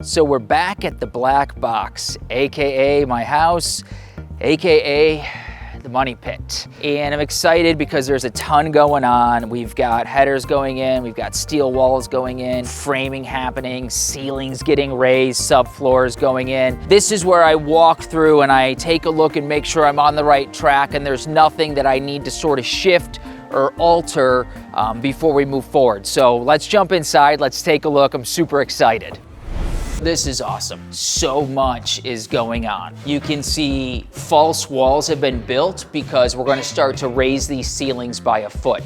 So we're back at the black box, AKA my house, AKA the money pit. And I'm excited because there's a ton going on. We've got headers going in, we've got steel walls going in, framing happening, ceilings getting raised, subfloors going in. This is where I walk through and I take a look and make sure I'm on the right track and there's nothing that I need to sort of shift or alter before we move forward. So let's jump inside, let's take a look. I'm super excited. This is awesome. So much is going on. You can see false walls have been built because we're going to start to raise these ceilings by a foot.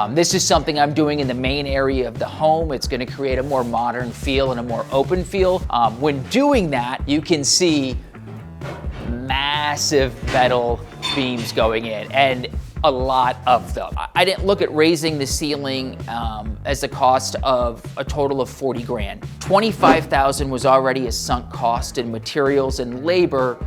This is something I'm doing in the main area of the home. It's going to create a more modern feel and a more open feel. When doing that, you can see massive metal beams going in and a lot of them. I didn't look at raising the ceiling as the cost of a total of 40 grand. 25,000 was already a sunk cost in materials and labor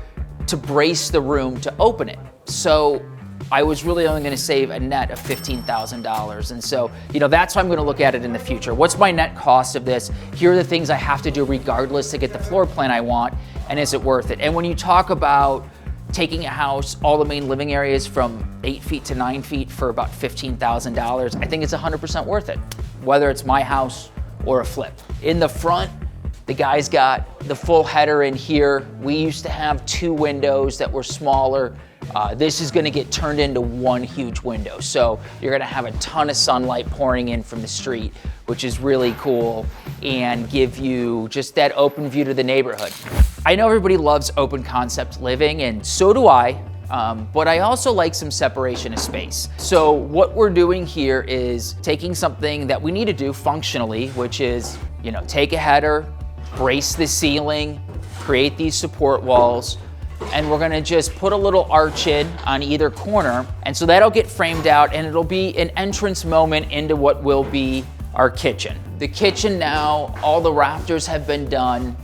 to brace the room to open it. So I was really only gonna save a net of $15,000. And so, that's how I'm gonna look at it in the future. What's my net cost of this? Here are the things I have to do regardless to get the floor plan I want, and is it worth it? And when you talk about taking a house, all the main living areas from 8 feet to 9 feet for about $15,000, I think it's 100% worth it, whether it's my house or a flip. In the front, the guy's got the full header in here. We used to have 2 windows that were smaller. This is gonna get turned into one huge window. So you're gonna have a ton of sunlight pouring in from the street, which is really cool, and give you just that open view to the neighborhood. I know everybody loves open concept living, and so do I, but I also like some separation of space. So what we're doing here is taking something that we need to do functionally, which is, take a header, brace the ceiling, create these support walls, and we're gonna just put a little arch in on either corner. And so that'll get framed out and it'll be an entrance moment into what will be our kitchen. The kitchen now, all the rafters have been done.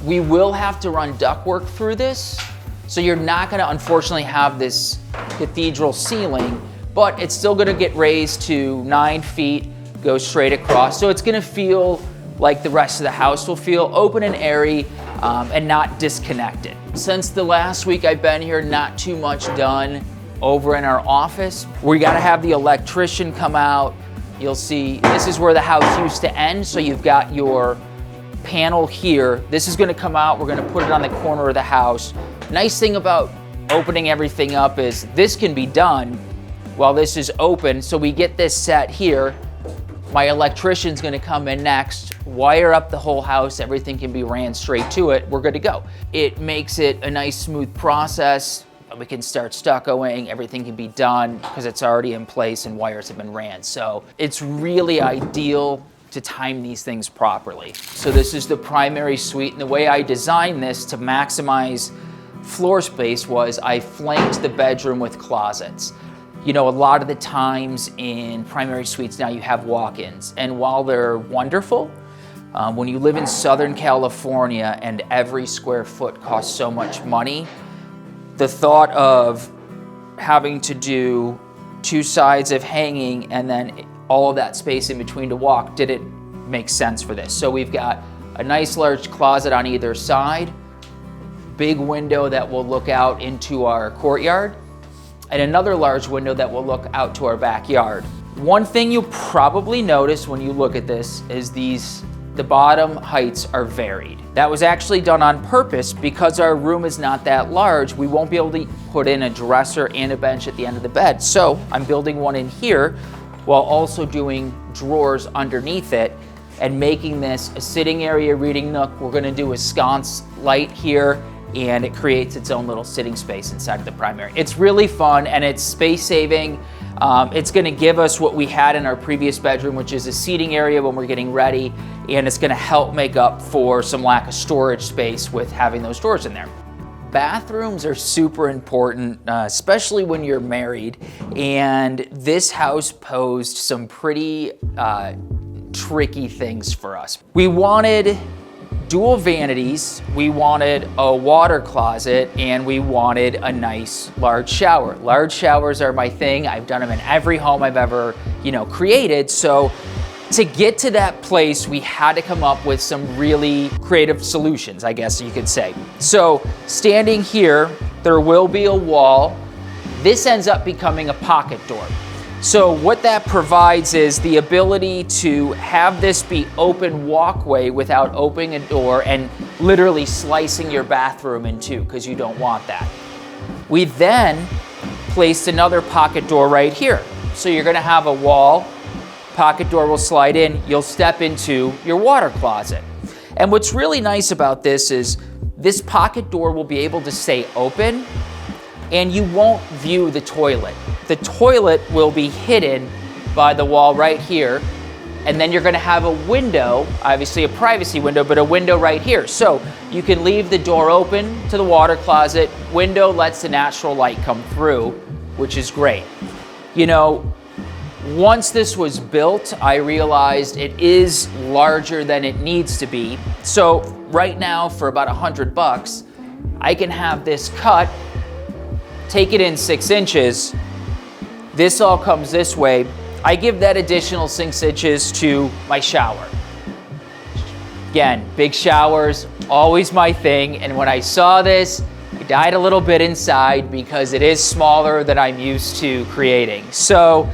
We will have to run ductwork through this. So you're not gonna unfortunately have this cathedral ceiling, but it's still gonna get raised to 9 feet, go straight across. So it's gonna feel like the rest of the house will feel, open and airy, and not disconnected. Since the last week I've been here, not too much done over in our office. We gotta have the electrician come out. You'll see, this is where the house used to end. So you've got your panel here. This is gonna come out, we're gonna put it on the corner of the house. Nice thing about opening everything up is this can be done while this is open. So we get this set here. My electrician's gonna come in next, wire up the whole house, everything can be ran straight to it, we're good to go. It makes it a nice smooth process. We can start stuccoing, everything can be done because it's already in place and wires have been ran. So it's really ideal to time these things properly. So this is the primary suite, and the way I designed this to maximize floor space was I flanked the bedroom with closets. A lot of the times in primary suites now you have walk-ins, and while they're wonderful, when you live in Southern California and every square foot costs so much money, the thought of having to do 2 sides of hanging and then all of that space in between to walk didn't make sense for this. So we've got a nice large closet on either side, big window that will look out into our courtyard, and another large window that will look out to our backyard. One thing you'll probably notice when you look at this is the bottom heights are varied. That was actually done on purpose because our room is not that large. We won't be able to put in a dresser and a bench at the end of the bed. So I'm building one in here while also doing drawers underneath it and making this a sitting area, reading nook. We're gonna do a sconce light here, and it creates its own little sitting space inside of the primary. It's really fun and it's space saving. It's gonna give us what we had in our previous bedroom, which is a seating area when we're getting ready, and it's gonna help make up for some lack of storage space with having those doors in there. Bathrooms are super important, especially when you're married, and this house posed some pretty tricky things for us. We wanted dual vanities, we wanted a water closet, and we wanted a nice large shower. Large showers are my thing. I've done them in every home I've ever, created. So To get to that place, we had to come up with some really creative solutions, I guess you could say. So standing here, there will be a wall. This ends up becoming a pocket door. So what that provides is the ability to have this be open walkway without opening a door and literally slicing your bathroom in two, because you don't want that. We then placed another pocket door right here. So you're gonna have a wall, pocket door will slide in, you'll step into your water closet. And what's really nice about this is this pocket door will be able to stay open and you won't view the toilet. The toilet will be hidden by the wall right here, and then you're gonna have a window, obviously a privacy window, but a window right here. So you can leave the door open to the water closet, window lets the natural light come through, which is great. You know, once this was built, I realized it is larger than it needs to be. So right now, for about $100, I can have this cut, take it in 6 inches. This all comes this way. I give that additional 6 inches to my shower. Again, big showers, always my thing. And when I saw this, I died a little bit inside because it is smaller than I'm used to creating. So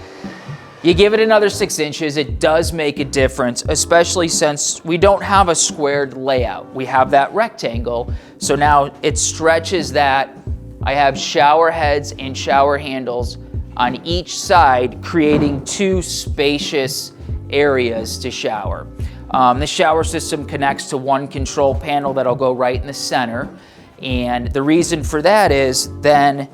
you give it another 6 inches, it does make a difference, especially since we don't have a squared layout. We have that rectangle. So now it stretches that. I have shower heads and shower handles on each side, creating 2 spacious areas to shower. The shower system connects to one control panel that'll go right in the center. And the reason for that is then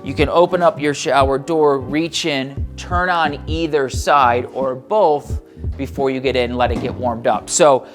you can open up your shower door, reach in, turn on either side or both before you get in and let it get warmed up. So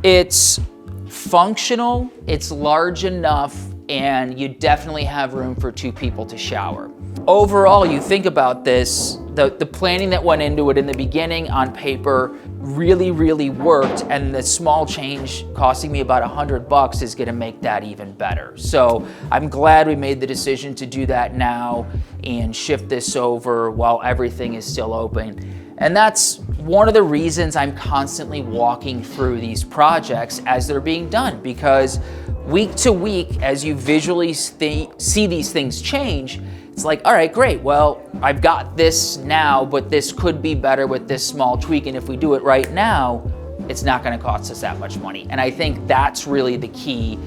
it's functional, it's large enough, and you definitely have room for 2 people to shower. Overall, you think about this, the planning that went into it in the beginning on paper really worked, and the small change costing me about $100 is gonna make that even better. So I'm glad we made the decision to do that now and shift this over while everything is still open. And that's one of the reasons I'm constantly walking through these projects as they're being done, because week to week, as you visually see these things change, it's like, all right, great, well, I've got this now, but this could be better with this small tweak, and if we do it right now, it's not gonna cost us that much money. And I think that's really the key.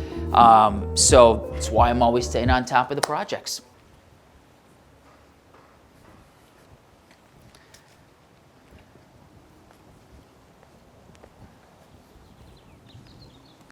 So that's why I'm always staying on top of the projects.